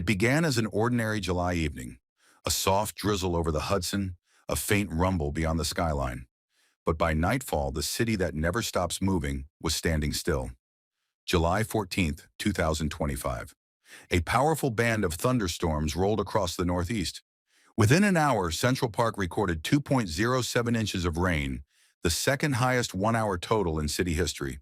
It began as an ordinary July evening, a soft drizzle over the Hudson, a faint rumble beyond the skyline. But by nightfall, the city that never stops moving was standing still. July 14th, 2025. A powerful band of thunderstorms rolled across the Northeast. Within an hour, Central Park recorded 2.07 inches of rain, the second highest one-hour total in city history.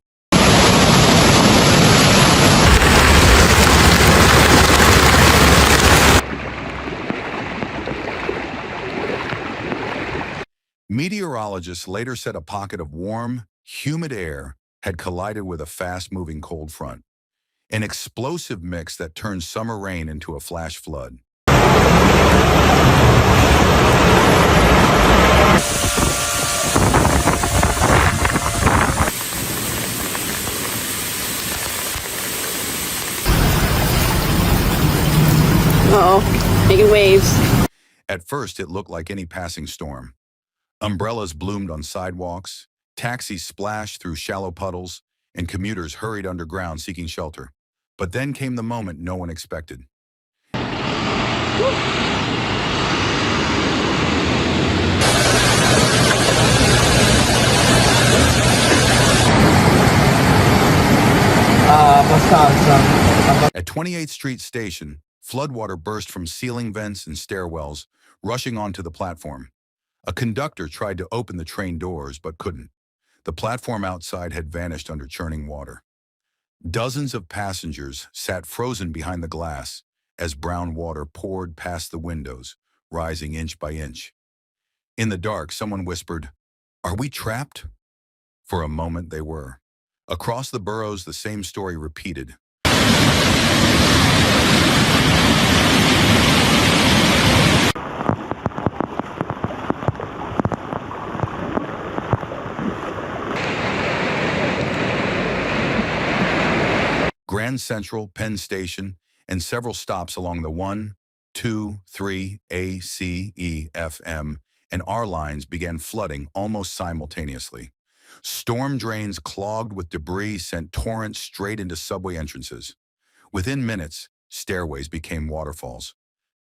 Meteorologists later said a pocket of warm, humid air had collided with a fast-moving cold front, an explosive mix that turned summer rain into a flash flood. Uh-oh, making waves. At first, it looked like any passing storm. Umbrellas bloomed on sidewalks, taxis splashed through shallow puddles, and commuters hurried underground seeking shelter. But then came the moment no one expected. At 28th Street Station, floodwater burst from ceiling vents and stairwells, rushing onto the platform. A conductor tried to open the train doors, but couldn't. The platform outside had vanished under churning water. Dozens of passengers sat frozen behind the glass as brown water poured past the windows, rising inch by inch. In the dark, someone whispered, "Are we trapped?" For a moment, they were. Across the boroughs, the same story repeated. Grand Central, Penn Station, and several stops along the 1, 2, 3, A, C, E, F, M, and R lines began flooding almost simultaneously. Storm drains clogged with debris sent torrents straight into subway entrances. Within minutes, stairways became waterfalls.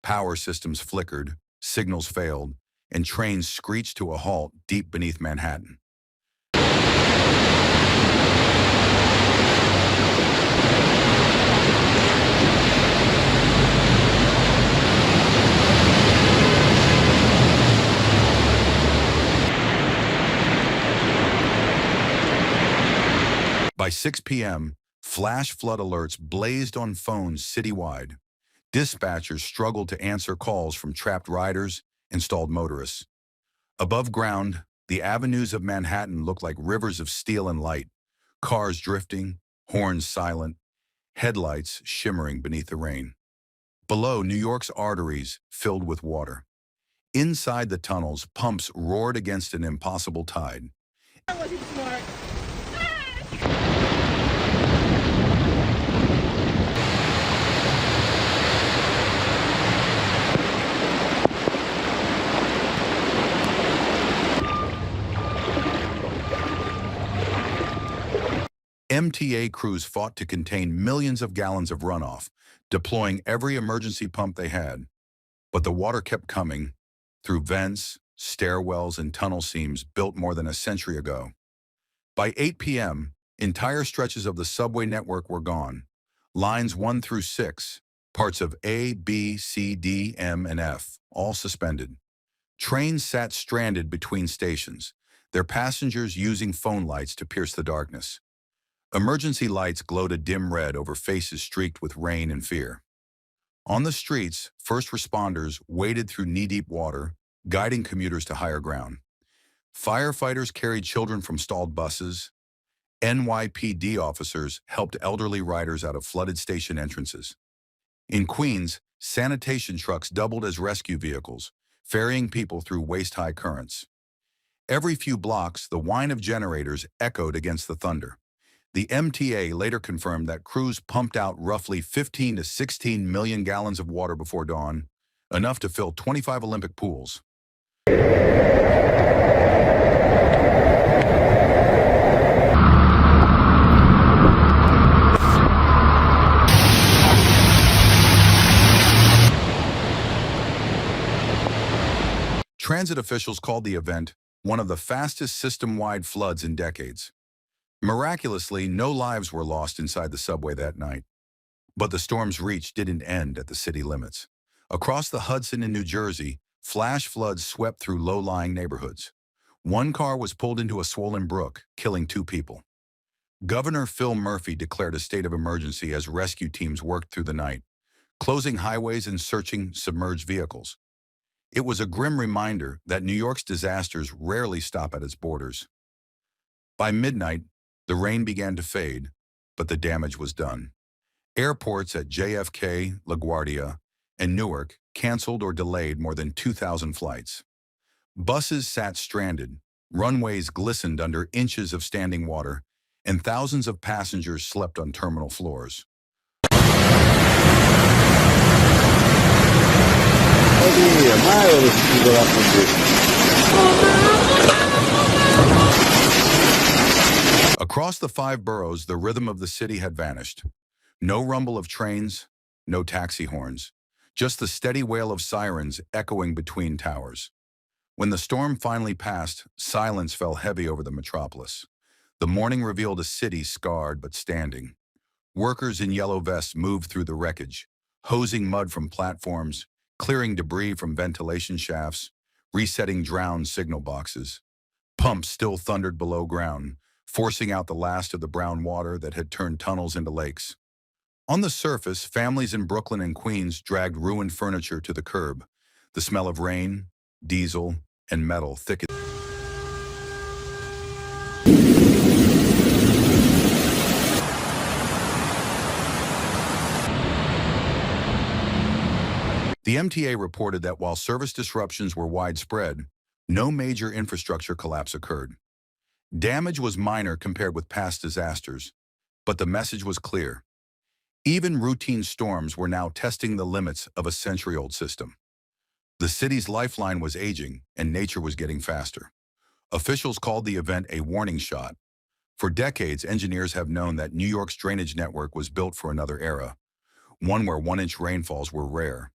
Power systems flickered, signals failed, and trains screeched to a halt deep beneath Manhattan. By 6 p.m., flash flood alerts blazed on phones citywide. Dispatchers struggled to answer calls from trapped riders and stalled motorists. Above ground, the avenues of Manhattan looked like rivers of steel and light, cars drifting, horns silent, headlights shimmering beneath the rain. Below, New York's arteries filled with water. Inside the tunnels, pumps roared against an impossible tide. That wasn't smart. MTA crews fought to contain millions of gallons of runoff, deploying every emergency pump they had. But the water kept coming, through vents, stairwells, and tunnel seams built more than a century ago. By 8 p.m., entire stretches of the subway network were gone. Lines 1 through 6, parts of A, B, C, D, M, and F, all suspended. Trains sat stranded between stations, their passengers using phone lights to pierce the darkness. Emergency lights glowed a dim red over faces streaked with rain and fear. On the streets, first responders waded through knee-deep water, guiding commuters to higher ground. Firefighters carried children from stalled buses. NYPD officers helped elderly riders out of flooded station entrances. In Queens, sanitation trucks doubled as rescue vehicles, ferrying people through waist-high currents. Every few blocks, the whine of generators echoed against the thunder. The MTA later confirmed that crews pumped out roughly 15 to 16 million gallons of water before dawn, enough to fill 25 Olympic pools. Transit officials called the event one of the fastest system-wide floods in decades. Miraculously, no lives were lost inside the subway that night. But the storm's reach didn't end at the city limits. Across the Hudson in New Jersey, flash floods swept through low-lying neighborhoods. One car was pulled into a swollen brook, killing 2 people. Governor Phil Murphy declared a state of emergency as rescue teams worked through the night, closing highways and searching submerged vehicles. It was a grim reminder that New York's disasters rarely stop at its borders. By midnight, the rain began to fade, but the damage was done. Airports at JFK, LaGuardia, and Newark canceled or delayed more than 2,000 flights. Buses sat stranded, runways glistened under inches of standing water, and thousands of passengers slept on terminal floors. Across the 5 boroughs, the rhythm of the city had vanished. No rumble of trains, no taxi horns, just the steady wail of sirens echoing between towers. When the storm finally passed, silence fell heavy over the metropolis. The morning revealed a city scarred but standing. Workers in yellow vests moved through the wreckage, hosing mud from platforms, clearing debris from ventilation shafts, resetting drowned signal boxes. Pumps still thundered below ground, forcing out the last of the brown water that had turned tunnels into lakes. On the surface, families in Brooklyn and Queens dragged ruined furniture to the curb. The smell of rain, diesel, and metal thickened. The MTA reported that while service disruptions were widespread, no major infrastructure collapse occurred. Damage was minor compared with past disasters, but the message was clear. Even routine storms were now testing the limits of a century-old system. The city's lifeline was aging, and nature was getting faster. Officials called the event a warning shot. For decades, engineers have known that New York's drainage network was built for another era, one where 1-inch rainfalls were rare.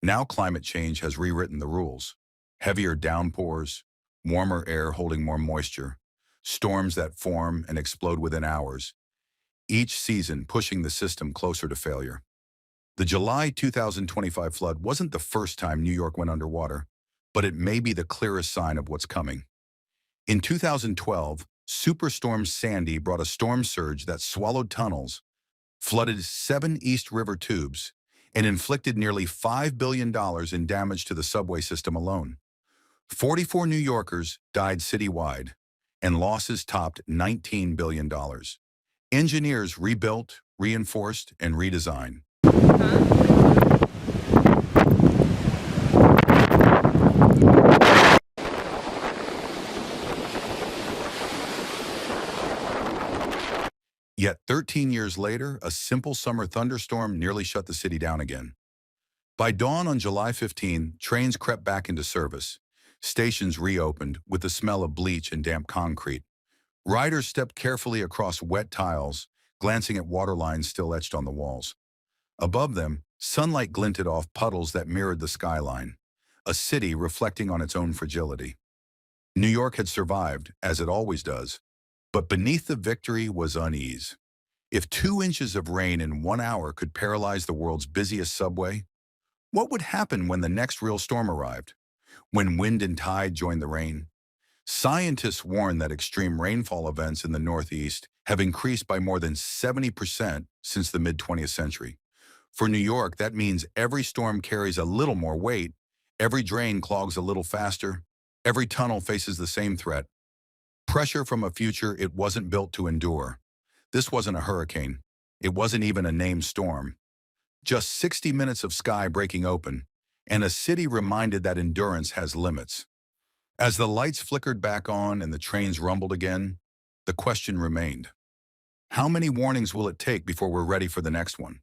Now climate change has rewritten the rules. Heavier downpours, warmer air holding more moisture, storms that form and explode within hours, each season pushing the system closer to failure. The July 2025 flood wasn't the first time New York went underwater, but it may be the clearest sign of what's coming. In 2012, Superstorm Sandy brought a storm surge that swallowed tunnels, flooded 7 East River tubes, and inflicted nearly $5 billion in damage to the subway system alone. 44 New Yorkers died citywide, and losses topped $19 billion. Engineers rebuilt, reinforced, and redesigned. Yet 13 years later, a simple summer thunderstorm nearly shut the city down again. By dawn on July 15, trains crept back into service. Stations reopened with the smell of bleach and damp concrete. Riders stepped carefully across wet tiles, glancing at water lines still etched on the walls. Above them, sunlight glinted off puddles that mirrored the skyline, a city reflecting on its own fragility. New York had survived, as it always does, but beneath the victory was unease. If 2 inches of rain in 1 hour could paralyze the world's busiest subway, what would happen when the next real storm arrived? When wind and tide joined the rain? Scientists warn that extreme rainfall events in the Northeast have increased by more than 70% since the mid-20th century. For New York, that means every storm carries a little more weight, every drain clogs a little faster, every tunnel faces the same threat. Pressure from a future it wasn't built to endure. This wasn't a hurricane. It wasn't even a named storm. Just 60 minutes of sky breaking open, and a city reminded that endurance has limits. As the lights flickered back on and the trains rumbled again, the question remained. How many warnings will it take before we're ready for the next one?